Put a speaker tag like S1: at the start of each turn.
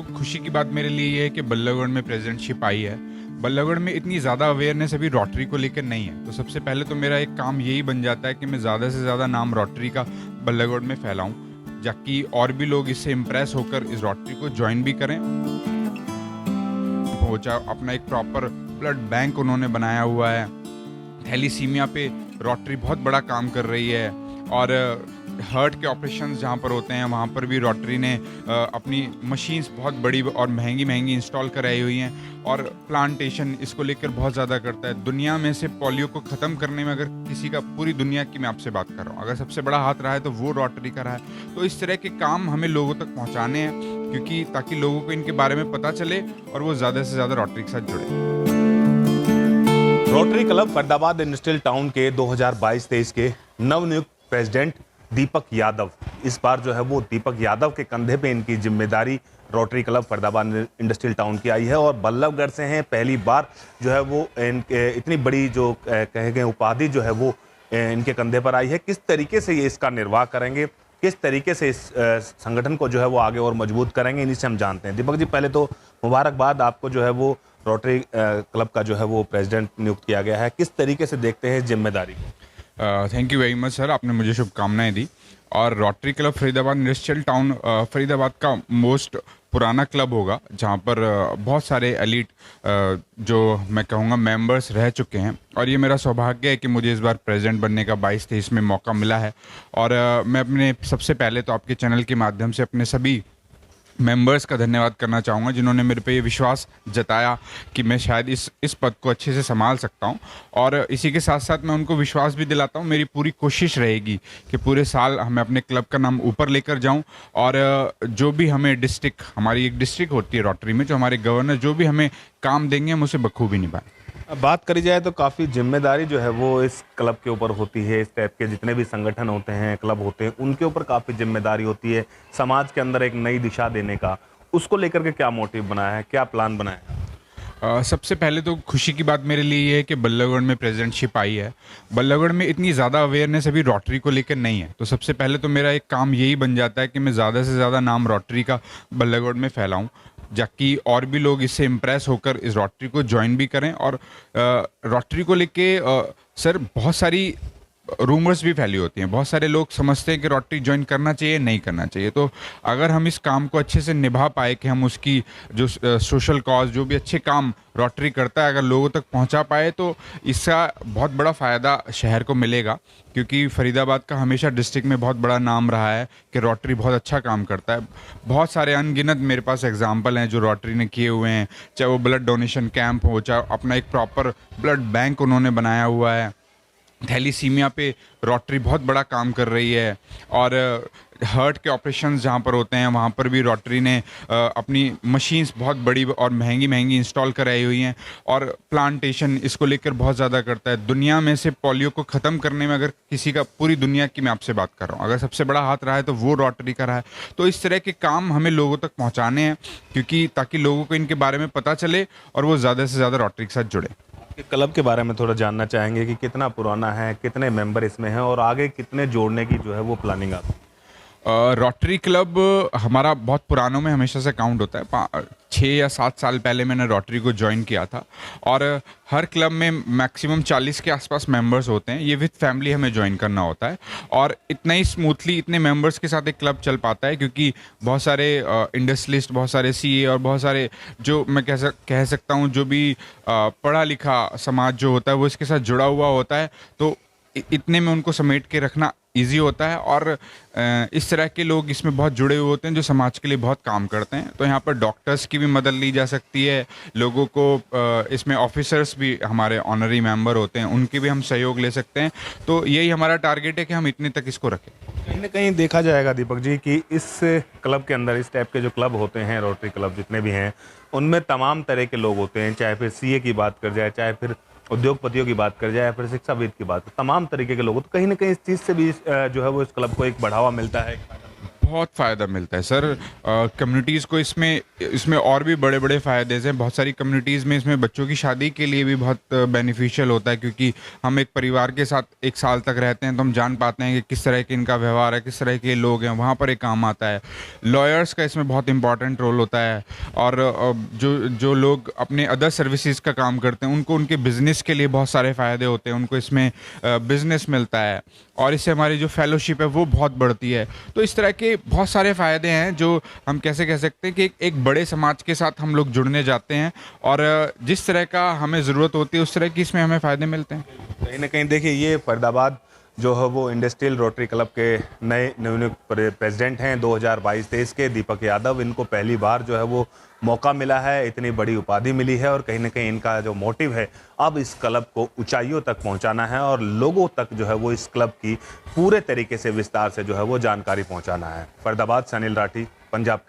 S1: खुशी की बात मेरे लिए ये है कि बल्लभगढ़ में प्रेसिडेंटशिप आई है। बल्लभगढ़ में इतनी ज़्यादा अवेयरनेस अभी रोटरी को लेकर नहीं है, तो सबसे पहले तो मेरा एक काम यही बन जाता है कि मैं ज़्यादा से ज़्यादा नाम रोटरी का बल्लभगढ़ में फैलाऊं, ताकि और भी लोग इससे इम्प्रेस होकर इस रोटरी को ज्वाइन भी करें। पहुंचा अपना एक प्रॉपर ब्लड बैंक उन्होंने बनाया हुआ है। थैलीसीमिया पे रोटरी बहुत बड़ा काम कर रही है, और हार्ट के ऑपरेशंस जहाँ पर होते हैं वहाँ पर भी रोटरी ने अपनी मशीन्स बहुत बड़ी और महंगी महंगी इंस्टॉल कराई हुई हैं, और प्लांटेशन इसको लेकर बहुत ज़्यादा करता है। दुनिया में से पोलियो को ख़त्म करने में अगर किसी का, पूरी दुनिया की मैं आपसे बात कर रहा हूँ, अगर सबसे बड़ा हाथ रहा है तो वो रोटरी का रहा है। तो इस तरह के काम हमें लोगों तक पहुँचाने हैं, क्योंकि ताकि लोगों को इनके बारे में पता चले और वो ज़्यादा से ज़्यादा रोटरी के साथ जुड़े।
S2: Rotary club Faridabad industrial town के 2022-23 के नवनियुक्त प्रेसिडेंट दीपक यादव, इस बार जो है वो दीपक यादव के कंधे पे इनकी जिम्मेदारी rotary club Faridabad industrial town की आई है, और बल्लभगढ़ से हैं। पहली बार जो है वो इतनी बड़ी जो कहे गए उपाधि जो है वो इनके कंधे पर आई है। किस तरीके से ये इसका निर्वाह करेंगे, किस तरीके से इस संगठन को जो है वो आगे और मजबूत करेंगे, इन्हीं से हम जानते हैं। दीपक जी, पहले तो मुबारकबाद, आपको जो है वो रोटरी क्लब का जो है वो प्रेसिडेंट नियुक्त किया गया है। किस तरीके से देखते हैं जिम्मेदारी को?
S1: Thank you very much sir, आपने मुझे शुभकामनाएं दी। और rotary club Faridabad industrial town Faridabad का मोस्ट पुराना क्लब होगा, जहाँ पर बहुत सारे एलीट जो मैं कहूँगा मेंबर्स रह चुके हैं, और ये मेरा सौभाग्य है कि मुझे इस बार प्रेसिडेंट बनने का 22-23 में मौका मिला है। और मैं अपने सबसे पहले तो आपके चैनल के माध्यम से अपने सभी मेंबर्स का धन्यवाद करना चाहूँगा, जिन्होंने मेरे पे ये विश्वास जताया कि मैं शायद इस पद को अच्छे से संभाल सकता हूँ। और इसी के साथ साथ मैं उनको विश्वास भी दिलाता हूँ, मेरी पूरी कोशिश रहेगी कि पूरे साल मैं अपने क्लब का नाम ऊपर लेकर जाऊँ, और जो भी हमें डिस्ट्रिक्ट, हमारी एक डिस्ट्रिक्ट होती है रोटरी में, जो हमारे गवर्नर जो भी हमें काम देंगे हम उसे बखूबी निभाएं।
S2: अब बात करी जाए तो काफ़ी जिम्मेदारी जो है वो इस क्लब के ऊपर होती है। इस टाइप के जितने भी संगठन होते हैं, क्लब होते हैं, उनके ऊपर काफ़ी जिम्मेदारी होती है समाज के अंदर एक नई दिशा देने का। उसको लेकर के क्या मोटिव बनाया है, क्या प्लान बनाया है?
S1: सबसे पहले तो खुशी की बात मेरे लिए ये है कि बल्लभगढ़ में प्रेसिडेंटशिप आई है। बल्लभगढ़ में इतनी ज़्यादा अवेयरनेस अभी रोटरी को लेकर नहीं है, तो सबसे पहले तो मेरा एक काम यही बन जाता है कि मैं ज़्यादा से ज़्यादा नाम रोटरी का बल्लभगढ़ में फैलाऊं, ताकि और भी लोग इससे इम्प्रेस होकर इस रोटरी को ज्वाइन भी करें। और रोटरी को लेके सर बहुत सारी रूमर्स भी फैली होती हैं, बहुत सारे लोग समझते हैं कि रोटरी ज्वाइन करना चाहिए, नहीं करना चाहिए। तो अगर हम इस काम को अच्छे से निभा पाए, कि हम उसकी जो सोशल कॉज, जो भी अच्छे काम रोटरी करता है, अगर लोगों तक पहुंचा पाए, तो इसका बहुत बड़ा फ़ायदा शहर को मिलेगा। क्योंकि फरीदाबाद का हमेशा डिस्ट्रिक्ट में बहुत बड़ा नाम रहा है कि रोटरी बहुत अच्छा काम करता है। बहुत सारे अनगिनत मेरे पास एग्जाम्पल हैं जो रोटरी ने किए हुए हैं, चाहे वो ब्लड डोनेशन कैंप हो, चाहे अपना एक प्रॉपर ब्लड बैंक उन्होंने बनाया हुआ है। थैलीसीमिया पे रोटरी बहुत बड़ा काम कर रही है, और हार्ट के ऑपरेशंस जहाँ पर होते हैं वहाँ पर भी रोटरी ने अपनी मशीन्स बहुत बड़ी और महंगी महंगी इंस्टॉल कराई हुई हैं, और प्लांटेशन इसको लेकर बहुत ज़्यादा करता है। दुनिया में से पोलियो को ख़त्म करने में अगर किसी का, पूरी दुनिया की मैं आपसे बात कर रहा हूँ, अगर सबसे बड़ा हाथ रहा है तो वो रोटरी का रहा है। तो इस तरह के काम हमें लोगों तक पहुँचाने हैं, क्योंकि ताकि लोगों को इनके बारे में पता चले और वो ज़्यादा से ज़्यादा रोटरी के साथ जुड़े।
S2: क्लब के बारे में थोड़ा जानना चाहेंगे कि कितना पुराना है, कितने मेंबर इसमें हैं, और आगे कितने जोड़ने की जो है वो प्लानिंग आप?
S1: रोटरी क्लब हमारा बहुत पुरानों में हमेशा से काउंट होता है। 6 या 7 साल पहले मैंने रोटरी को ज्वाइन किया था, और हर क्लब में मैक्सिमम 40 के आसपास मेंबर्स होते हैं। ये विद फैमिली हमें ज्वाइन करना होता है, और इतना ही स्मूथली इतने मेंबर्स के साथ एक क्लब चल पाता है, क्योंकि बहुत सारे इंडस्ट्रियलिस्ट, बहुत सारे सीए, और बहुत सारे जो मैं कह सकता हूँ जो भी पढ़ा लिखा समाज जो होता है वो इसके साथ जुड़ा हुआ होता है। तो इतने में उनको समेट के रखना इजी होता है, और इस तरह के लोग इसमें बहुत जुड़े हुए होते हैं जो समाज के लिए बहुत काम करते हैं। तो यहाँ पर डॉक्टर्स की भी मदद ली जा सकती है, लोगों को इसमें ऑफिसर्स भी हमारे ऑनरी मेंबर होते हैं, उनकी भी हम सहयोग ले सकते हैं। तो यही हमारा टारगेट है कि हम इतने तक इसको रखें।
S2: कहीं ना कहीं देखा जाएगा दीपक जी कि इस क्लब के अंदर, इस टाइप के जो क्लब होते हैं, रोटरी क्लब जितने भी हैं, उनमें तमाम तरह के लोग होते हैं। चाहे फिर सीए की बात कर जाए, चाहे फिर उद्योगपतियों की बात कर जाए, फिर शिक्षाविद की बात, तमाम तरीके के लोग। तो कहीं ना कहीं इस चीज़ से भी जो है वो इस क्लब को एक बढ़ावा मिलता है।
S1: बहुत फ़ायदा मिलता है सर। कम्युनिटीज़ को इसमें इसमें और भी बड़े बड़े फ़ायदे हैं। बहुत सारी कम्युनिटीज़ में इसमें बच्चों की शादी के लिए भी बहुत बेनिफिशियल होता है, क्योंकि हम एक परिवार के साथ 1 साल तक रहते हैं तो हम जान पाते हैं कि किस तरह के इनका व्यवहार है, किस तरह के लोग हैं, वहाँ पर एक काम आता है। लॉयर्स का इसमें बहुत इंपॉर्टेंट रोल होता है। और जो लोग अपने अदर सर्विसेज का काम करते हैं उनको उनके बिजनेस के लिए बहुत सारे फ़ायदे होते हैं, उनको इसमें बिजनेस मिलता है और इससे हमारी जो फेलोशिप है वो बहुत बढ़ती है। तो इस तरह के बहुत सारे फ़ायदे हैं जो हम कैसे कह सकते हैं कि एक बड़े समाज के साथ हम लोग जुड़ने जाते हैं और जिस तरह का हमें ज़रूरत होती है उस तरह की इसमें हमें फ़ायदे मिलते हैं।
S2: कहीं ना कहीं देखिए, ये फरीदाबाद जो है वो इंडस्ट्रियल रोटरी क्लब के नए नवनियुक्त प्रेसिडेंट हैं 2022-23 के, दीपक यादव। इनको पहली बार जो है वो मौका मिला है, इतनी बड़ी उपाधि मिली है और कहीं ना कहीं इनका जो मोटिव है अब इस क्लब को ऊंचाइयों तक पहुंचाना है और लोगों तक जो है वो इस क्लब की पूरे तरीके से विस्तार से जो है वो जानकारी पहुंचाना है। फरीदाबाद से अनिल राठी, पंजाब के।